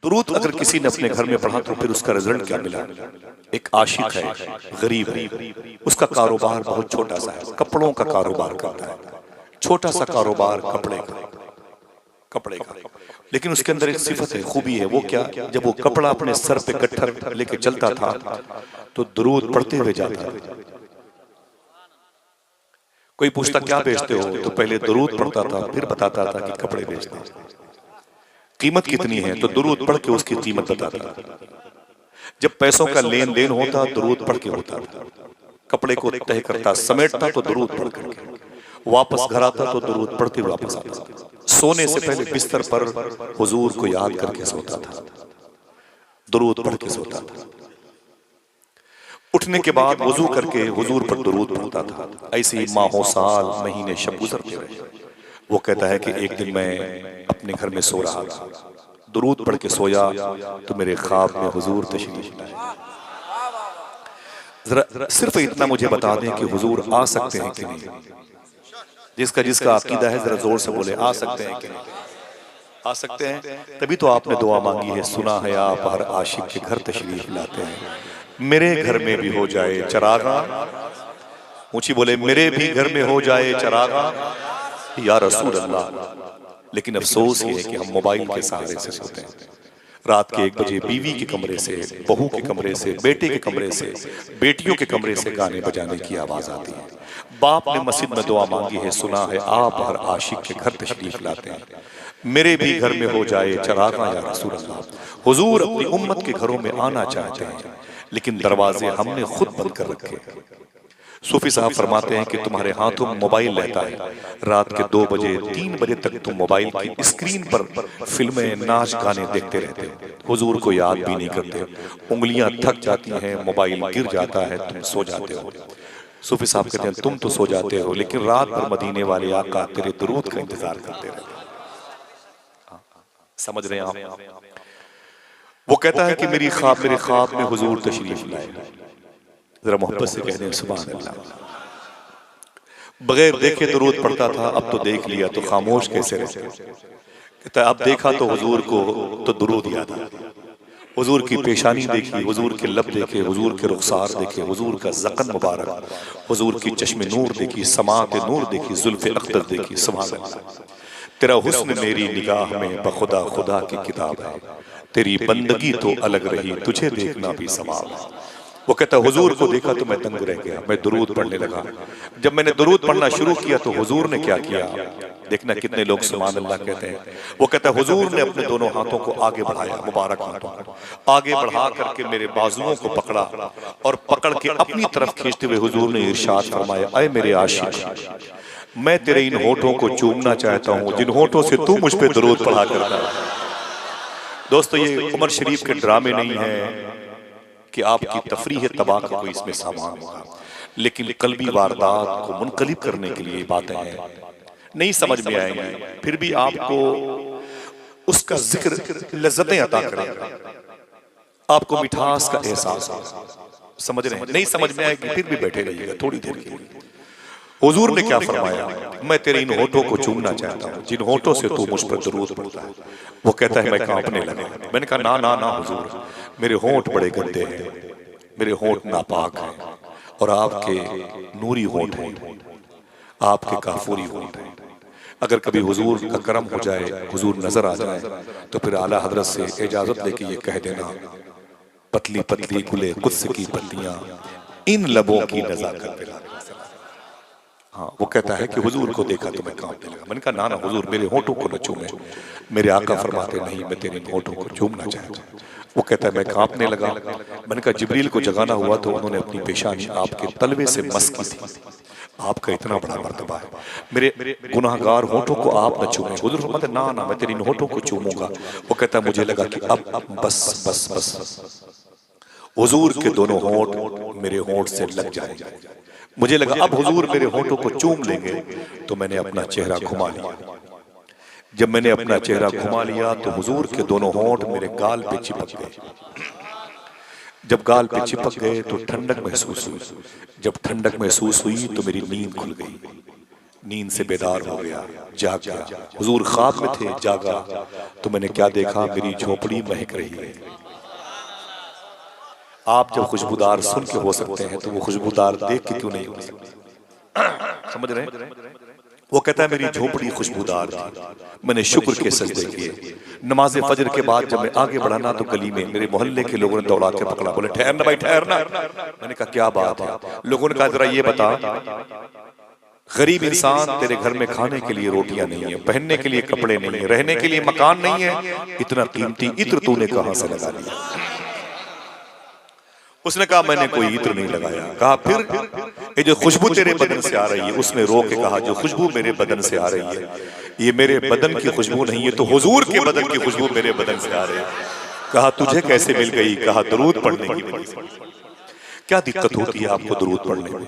दुरूद अगर किसी ने अपने घर में पढ़ा तो फिर उसका रिजल्ट क्या मिला? एक आशिक है, गरीब है, उसका कारोबार बहुत छोटा सा है, कपड़ों का कारोबार करता है, छोटा सा कारोबार कपड़े का, लेकिन उसके अंदर एक सिफत है, खूबी है। वो क्या? जब वो कपड़ा अपने सर पे गट्ठर लेके चलता था तो दुरूद पढ़ते हुए जाता था। कोई पूछता क्या बेचते हो, तो पहले दुरूद पढ़ता था, फिर बताता था कि कपड़े बेचते हैं। कीमत कितनी है, तो दुरूद पढ़ के उसकी कीमत बताता। जब पैसों का लेन देन होता, दुरूद पढ़ के होता। कपड़े को तय करता, समेटता तो दुरूद पढ़ करके, वापस घर आता तो दुरूद पढ़ते वापस आता। सोने से पहले बिस्तर पर हुजूर को याद करके सोता था, दुरूद पढ़ के सोता था। उठने के बाद वजू करके हुजूर पर दुरूद पढ़ता था। ऐसे ही माहों साल महीने शब गुजरते रहे। वो कहता है कि एक दिन मैं अपने घर में सो रहा था, दुरूद पढ़ के सोया तो मेरे ख्वाब में हुजूर तशरीफ लाए। जरा सिर्फ इतना मुझे बता दें कि हुजूर आ सकते हैं कि नहीं? जिसका अकीदा है जरा जोर से बोले, आ सकते हैं कि नहीं? आ सकते हैं। तभी तो आपने दुआ मांगी है, सुना है आप हर आशिक के घर तशरीफ लाते हैं। मेरे घर में भी हो जाए चरागा, ऊंची बोले, मेरे भी घर में हो जाए चरागा या रसूल अल्लाह। लेकिन अफसोस ये है कि हम मोबाइल के सहारे से सोते हैं। रात के 1 बजे बीवी के कमरे से, बहू के कमरे से, बेटे के कमरे से, बेटियों के कमरे से गाने बजाने की आवाज आती है। बाप ने मस्जिद में दुआ मांगी है, सुना है आप हर आशिक के घर तशरीफ लाते हैं। मेरे भी घर में हो जाए चरागा या रसूल अल्लाह। हुजूर अपनी उम्मत के घरों में आना चाहते हैं, लेकिन दरवाजे हमने खुद बंद कर रखे। सूफी साहब फरमाते हैं कि तुम्हारे हाथों में मोबाइल रहता है, रात के 2 बजे 3 बजे तक तुम मोबाइल की स्क्रीन पर फिल्में, नाच गाने देखते रहते हो, हुजूर को याद भी नहीं करते, उंगलियां थक जाती हैं, मोबाइल गिर जाता है, तुम सो जाते हो। सूफी साहब कहते हैं तुम तो सो जाते हो, लेकिन रात भर मदीने वाले आका तेरे दुरूद का इंतजार करते रहते। समझ रहे हैं आप? वो कहता है कि मेरे ख्वाब में हुजूर तशरीफ लाए। जरा मोहब्बत से कह दें सुभान अल्लाह। बगैर देखे दुरूद पढ़ता था, अब तो देख लिया तो खामोश कैसे रहे। कहता है अब देखा तो हुजूर को तो दुरूद याद आ गया। हुजूर की पेशानी देखी, हुजूर के लब देखे, हुजूर के रुखसार देखे, हुजूर का ज़क़न मुबारक, हुजूर की चश्मे नूर देखी, समात नूर देखी, जुल्फ़े अख्तर देखी। सुभान अल्लाह। तेरा हुस्न मेरी निगाह में बखुदा खुदा की किताब है, तेरी बंदगी तो अलग रही, तुझे देखना भी सवाब है। वो कहता है हुजूर को देखा तो मैं दंग रह गया, मैं दुरूद पढ़ने लगा। जब मैंने दुरूद पढ़ना शुरू किया तो हुजूर ने क्या किया, देखना कितने लोग सुभान अल्लाह कहते हैं। वो कहता है हुजूर ने अपने दोनों हाथों को आगे बढ़ाया, मुबारक हाथों को आगे बढ़ा करके मेरे बाजुओं को पकड़ा और पकड़ के अपनी तरफ खींचते हुए हुजूर ने इरशाद फरमाया, ऐ मेरे आशिक, मैं तेरे इन होठों को चूमना चाहता हूँ जिन होठों से तू मुझ पे दुरूद पढ़ा करता है। दोस्तों ये उमर शरीफ के ड्रामे नहीं है कि आपकी तफरीह तबाह का कोई इसमें सामान होगा, लेकिन कल्बी वारदात को मुनकलिब करने के लिए बातें हैं। नहीं समझ में आएंगी, फिर भी आपको उसका जिक्र लज्जतें अता करेगा, आपको मिठास का एहसास होगा। समझ रहे हैं? नहीं समझ में आएगी फिर भी बैठे रहिएगा थोड़ी देर के लिए। हुजूर ने क्या फरमाया, मैं तेरे इन होठों को चूमना चाहता हूँ जिन होठों से तू मुझ पर दुरूद पढ़ता है। वो कहता है मैं कांपने लगा। मैंने कहा ना ना ना हुजूर, मेरे होंठ बड़े गंदे हैं, मेरे होंठ नापाक हैं और आपके नूरी होंठ हैं, आपके काफूरी होंठ हैं। अगर कभी हुजूर का करम हो जाए, हुजूर नजर आ जाए तो फिर आला हजरत से इजाजत लेके ये कह देना, पतली पतली गुले कुद्स की पत्तियां इन लबों की नजाकत पे। हाँ, वो कहता है कि हुजूर को देखा तो मैं कांपने लगा। मैंने कहा ना ना हुजूर, मेरे होठों को न चूमे। मेरे आका फरमाते नहीं, मैं तेरे होठों को चूमना चाहता हूँ। वो कहता है मैं कांपने लगा। मैंने कहा जिब्रील को जगाना हुआ तो उन्होंने अपनी पेशानी आपके तलवे से मस की थी। आपका इतना बड़ा मर्तबा है, मेरे गुनाहगार होठों को आप न चूमे। हुजूर फरमाते ना ना, मैं तेरे इन होठों को चूमूंगा। वो कहता है मुझे लगा कि अब बस बस बस हुजूर के दोनों होंठ मेरे होंठ से लग जाएंगे। मुझे लगा अब हुजूर मेरे होठों को चूम लेंगे, तो मैंने अपना चेहरा घुमा लिया। जब मैंने अपना चेहरा घुमा लिया तो हुजूर के दोनों होंठ मेरे गाल पे चिपक गए। जब गाल पे चिपक गए तो ठंडक महसूस हुई। जब ठंडक महसूस हुई तो मेरी नींद खुल गई, नींद से बेदार हो गया, जाग गया। हुजूर ख्वाब में थे, जागा तो मैंने क्या देखा, मेरी झोपड़ी महक रही है। आप जब खुशबूदार सुन के हो सकते हैं तो वो खुशबूदार देख के क्यों नहीं हो सकते? समझ रहे हैं? वो कहता है मेरी झोपड़ी खुशबूदार थी, मैंने शुक्र के सजदे किए। नमाज फजर के बाद जब मैं आगे बढ़ाना तो गली में मेरे मोहल्ले के लोगों ने दौड़ा के पकड़ा, बोले ठहरना भाई ठहरना। मैंने कहा क्या बात है? लोगों ने कहा जरा ये बता, गरीब इंसान, तेरे घर में खाने के लिए रोटियां नहीं है, पहनने के लिए कपड़े नहीं है, रहने के लिए मकान नहीं है, इतना कीमती इत्र तूने कहां से लगा लिया? उसने कहा मैंने कोई इत्र नहीं लगाया। कहा फिर ये जो खुशबू तेरे बदन से आ रही है, उसने रो के कहा जो खुशबू मेरे बदन से आ रही है ये मेरे बदन की खुशबू नहीं है, तो हुजूर के बदन की खुशबू मेरे बदन से आ रही है। कहा तुझे कैसे मिल गई? कहा दरूद पढ़ने की वजह से। क्या दिक्कत होती है आपको दरूद पढ़ने में?